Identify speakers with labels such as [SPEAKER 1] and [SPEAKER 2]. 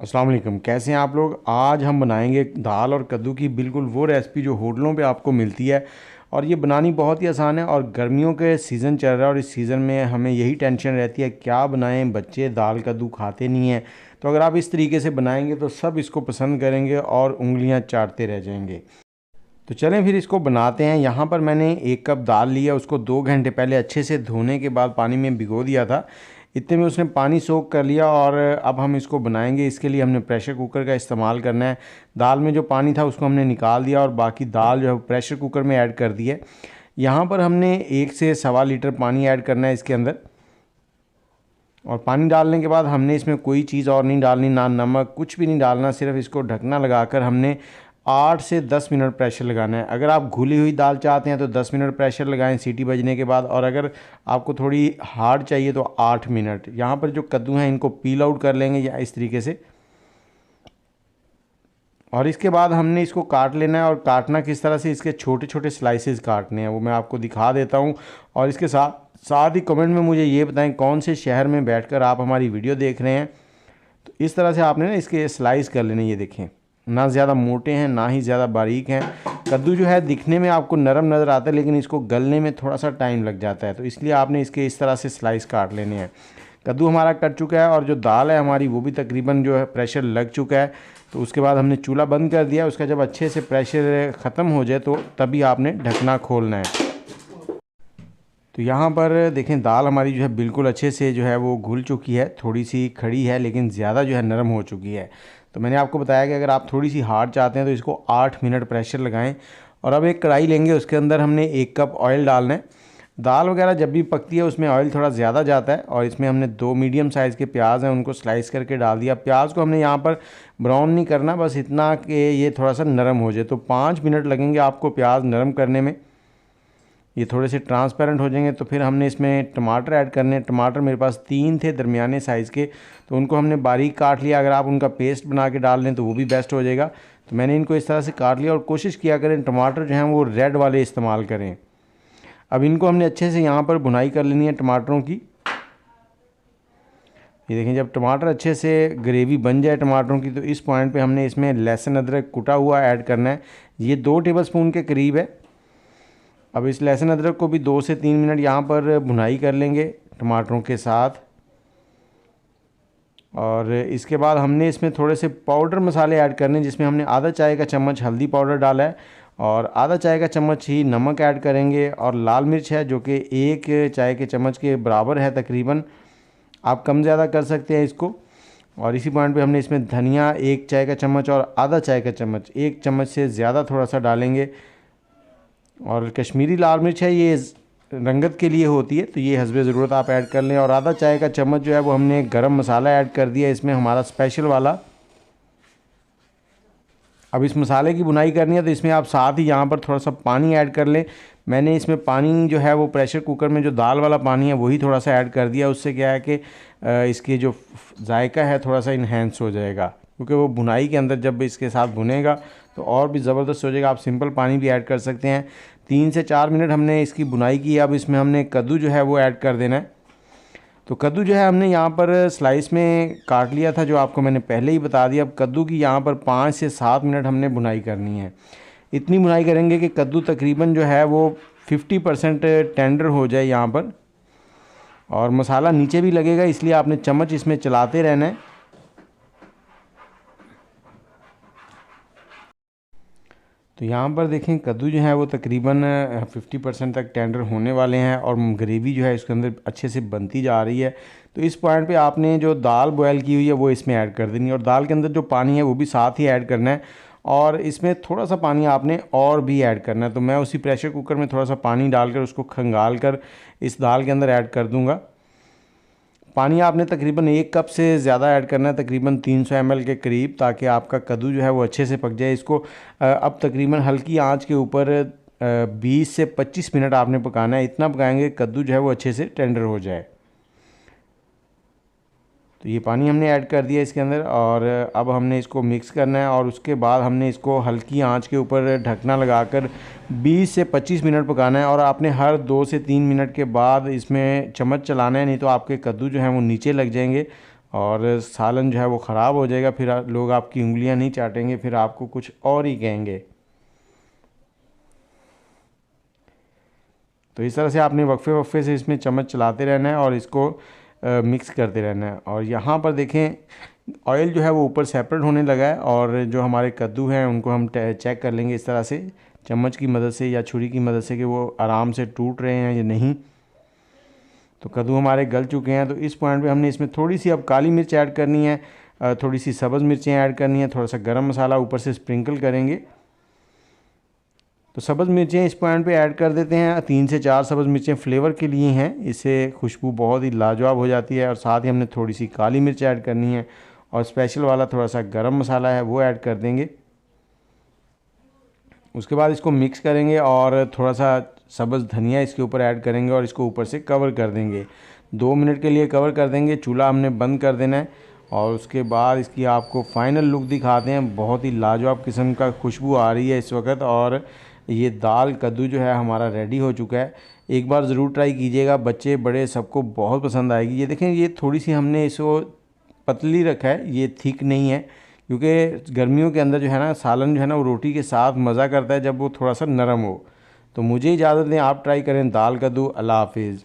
[SPEAKER 1] अस्सलाम वालेकुम। कैसे हैं आप लोग। आज हम बनाएंगे दाल और कद्दू की बिल्कुल वो रेसिपी जो होटलों पे आपको मिलती है, और ये बनानी बहुत ही आसान है। और गर्मियों के सीज़न चल रहा है और इस सीज़न में हमें यही टेंशन रहती है क्या बनाएं, बच्चे दाल कद्दू खाते नहीं हैं। तो अगर आप इस तरीके से बनाएंगे तो सब इसको पसंद करेंगे और उंगलियां चाटते रह जाएंगे। तो चलें फिर इसको बनाते हैं। यहाँ पर मैंने 1 कप दाल लिया, उसको 2 घंटे पहले अच्छे से धोने के बाद पानी में भिगो दिया था। इतने में उसने पानी सोख कर लिया और अब हम इसको बनाएंगे। इसके लिए हमने प्रेशर कुकर का इस्तेमाल करना है। दाल में जो पानी था उसको हमने निकाल दिया और बाकी दाल जो है प्रेशर कुकर में ऐड कर दी है। यहाँ पर हमने 1 से सवा लीटर पानी ऐड करना है इसके अंदर। और पानी डालने के बाद हमने इसमें कोई चीज़ और नहीं डालनी, ना नमक, कुछ भी नहीं डालना। सिर्फ इसको ढकना लगाकर हमने 8 से 10 मिनट प्रेशर लगाना है। अगर आप घुली हुई दाल चाहते हैं तो 10 मिनट प्रेशर लगाएं सीटी बजने के बाद, और अगर आपको थोड़ी हार्ड चाहिए तो 8 मिनट। यहाँ पर जो कद्दू हैं इनको पील आउट कर लेंगे या इस तरीके से। और इसके बाद हमने इसको काट लेना है, और काटना किस तरह से, इसके छोटे छोटे स्लाइसेस काटने हैं, वो मैं आपको दिखा देता हूँ। और इसके साथ साथ ही कमेंट में मुझे ये बताएं कौन से शहर में बैठकर आप हमारी वीडियो देख रहे हैं। तो इस तरह से आपने ना इसके स्लाइस कर लेने। ये देखें, ना ज़्यादा मोटे हैं ना ही ज़्यादा बारीक हैं। कद्दू जो है दिखने में आपको नरम नज़र आता है, लेकिन इसको गलने में थोड़ा सा टाइम लग जाता है। तो इसलिए आपने इसके इस तरह से स्लाइस काट लेने हैं। कद्दू हमारा कट चुका है और जो दाल है हमारी वो भी तकरीबन जो है प्रेशर लग चुका है। तो उसके बाद हमने चूल्हा बंद कर दिया। उसका जब अच्छे से प्रेशर ख़त्म हो जाए तो तभी आपने ढकना खोलना है। तो यहाँ पर देखें दाल हमारी जो है बिल्कुल अच्छे से जो है वो घुल चुकी है। थोड़ी सी खड़ी है लेकिन ज़्यादा जो है नरम हो चुकी है। तो मैंने आपको बताया कि अगर आप थोड़ी सी हार्ड चाहते हैं तो इसको 8 मिनट प्रेशर लगाएं। और अब एक कढ़ाई लेंगे, उसके अंदर हमने 1 कप ऑयल डालना है। दाल वगैरह जब भी पकती है उसमें ऑयल थोड़ा ज़्यादा जाता है। और इसमें हमने 2 मीडियम साइज़ के प्याज हैं, उनको स्लाइस करके डाल दिया। प्याज को हमने यहाँ पर ब्राउन नहीं करना, बस इतना कि ये थोड़ा सा नरम हो जाए। तो 5 मिनट लगेंगे आपको प्याज नरम करने में। ये थोड़े से ट्रांसपेरेंट हो जाएंगे तो फिर हमने इसमें टमाटर ऐड करने हैं। टमाटर मेरे पास 3 थे दरमियाने साइज़ के, तो उनको हमने बारीक काट लिया। अगर आप उनका पेस्ट बना के डाल लें तो वो भी बेस्ट हो जाएगा। तो मैंने इनको इस तरह से काट लिया। और कोशिश किया करें टमाटर जो हैं वो रेड वाले इस्तेमाल करें। अब इनको हमने अच्छे से यहाँ पर भुनाई कर लेनी है टमाटरों की। ये देखें, जब टमाटर अच्छे से ग्रेवी बन जाए टमाटरों की तो इस पॉइंट पे हमने इसमें लहसुन अदरक कुटा हुआ ऐड करना है। ये 2 टेबलस्पून के करीब है। अब इस लहसुन अदरक को भी 2 से 3 मिनट यहाँ पर भुनाई कर लेंगे टमाटरों के साथ। और इसके बाद हमने इसमें थोड़े से पाउडर मसाले ऐड करने, जिसमें हमने आधा चाय का चम्मच हल्दी पाउडर डाला है और आधा चाय का चम्मच ही नमक ऐड करेंगे। और लाल मिर्च है जो कि 1 चाय के चम्मच के बराबर है तकरीबन, आप कम ज़्यादा कर सकते हैं इसको। और इसी पॉइंट पे हमने इसमें धनिया 1 चाय का चम्मच और आधा चाय का चम्मच, 1 चम्मच से ज़्यादा थोड़ा सा डालेंगे। और कश्मीरी लाल मिर्च है, ये रंगत के लिए होती है, तो ये हस्बे ज़रूरत आप ऐड कर लें। और आधा चाय का चम्मच जो है वो हमने गरम मसाला ऐड कर दिया इसमें, हमारा स्पेशल वाला। अब इस मसाले की बुनाई करनी है तो इसमें आप साथ ही यहाँ पर थोड़ा सा पानी ऐड कर लें। मैंने इसमें पानी जो है वो प्रेशर कुकर में जो दाल वाला पानी है वही थोड़ा सा ऐड कर दिया। उससे क्या है कि इसकी जो जायका है थोड़ा सा इन्हेंस हो जाएगा, क्योंकि वो बुनाई के अंदर जब इसके साथ भुनेगा तो और भी ज़बरदस्त हो जाएगा। आप सिंपल पानी भी ऐड कर सकते हैं। 3 से 4 मिनट हमने इसकी बुनाई की। अब इसमें हमने कद्दू जो है वो ऐड कर देना है। तो कद्दू जो है हमने यहाँ पर स्लाइस में काट लिया था, जो आपको मैंने पहले ही बता दिया। अब कद्दू की यहाँ पर 5 से 7 मिनट हमने बुनाई करनी है। इतनी बुनाई करेंगे कि कद्दू तकरीबन जो है वो 50% टेंडर हो जाए यहाँ पर। और मसाला नीचे भी लगेगा, इसलिए आपने चम्मच इसमें चलाते रहना है। तो यहाँ पर देखें कद्दू जो है वो तकरीबन 50% तक टेंडर होने वाले हैं और ग्रेवी जो है इसके अंदर अच्छे से बनती जा रही है। तो इस पॉइंट पे आपने जो दाल बॉयल की हुई है वो इसमें ऐड कर देनी है, और दाल के अंदर जो पानी है वो भी साथ ही ऐड करना है। और इसमें थोड़ा सा पानी आपने और भी ऐड करना है। तो मैं उसी प्रेशर कुकर में थोड़ा सा पानी डालकर उसको खंगाल कर इस दाल के अंदर ऐड कर दूँगा। पानी आपने तकरीबन 1 कप से ज़्यादा ऐड करना है, तकरीबन 300 ml के करीब, ताकि आपका कद्दू जो है वो अच्छे से पक जाए। इसको अब तकरीबन हल्की आंच के ऊपर 20 से 25 मिनट आपने पकाना है। इतना पकाएंगे कद्दू जो है वो अच्छे से टेंडर हो जाए। तो ये पानी हमने ऐड कर दिया इसके अंदर, और अब हमने इसको मिक्स करना है। और उसके बाद हमने इसको हल्की आंच के ऊपर ढकना लगाकर 20 से 25 मिनट पकाना है। और आपने हर 2 से 3 मिनट के बाद इसमें चम्मच चलाना है, नहीं तो आपके कद्दू जो हैं वो नीचे लग जाएंगे और सालन जो है वो ख़राब हो जाएगा, फिर लोग आपकी उंगलियां नहीं चाटेंगे, फिर आपको कुछ और ही कहेंगे। तो इस तरह से आपने वक्फे वक्फे से इसमें चम्मच चलाते रहना है और इसको मिक्स करते रहना है। और यहाँ पर देखें ऑयल जो है वो ऊपर सेपरेट होने लगा है, और जो हमारे कद्दू हैं उनको हम चेक कर लेंगे इस तरह से चम्मच की मदद से या छुरी की मदद से कि वो आराम से टूट रहे हैं या नहीं। तो कद्दू हमारे गल चुके हैं। तो इस पॉइंट पे हमने इसमें थोड़ी सी अब काली मिर्च ऐड करनी है, थोड़ी सी सब्ज़ मिर्चें ऐड करनी है, थोड़ा सा गरम मसाला ऊपर से स्प्रिंकल करेंगे। तो सब्ज़ मिर्चें इस पॉइंट पे ऐड कर देते हैं, 3 से 4 सब्ज़ मिर्चें फ्लेवर के लिए हैं, इससे खुशबू बहुत ही लाजवाब हो जाती है। और साथ ही हमने थोड़ी सी काली मिर्च ऐड करनी है, और स्पेशल वाला थोड़ा सा गरम मसाला है वो ऐड कर देंगे। उसके बाद इसको मिक्स करेंगे और थोड़ा सा सब्ज़ धनिया इसके ऊपर ऐड करेंगे और इसको ऊपर से कवर कर देंगे। 2 मिनट के लिए कवर कर देंगे, चूल्हा हमने बंद कर देना है। और उसके बाद इसकी आपको फाइनल लुक दिखाते हैं। बहुत ही लाजवाब किस्म का खुशबू आ रही है इस वक्त, और ये दाल कद्दू जो है हमारा रेडी हो चुका है। एक बार ज़रूर ट्राई कीजिएगा, बच्चे बड़े सबको बहुत पसंद आएगी। ये देखें, ये थोड़ी सी हमने इसको पतली रखा है, ये थिक नहीं है, क्योंकि गर्मियों के अंदर जो है ना सालन जो है ना वो रोटी के साथ मज़ा करता है जब वो थोड़ा सा नरम हो। तो मुझे इजाज़त दें, आप ट्राई करें दाल कद्दू। अल्लाह हाफिज़।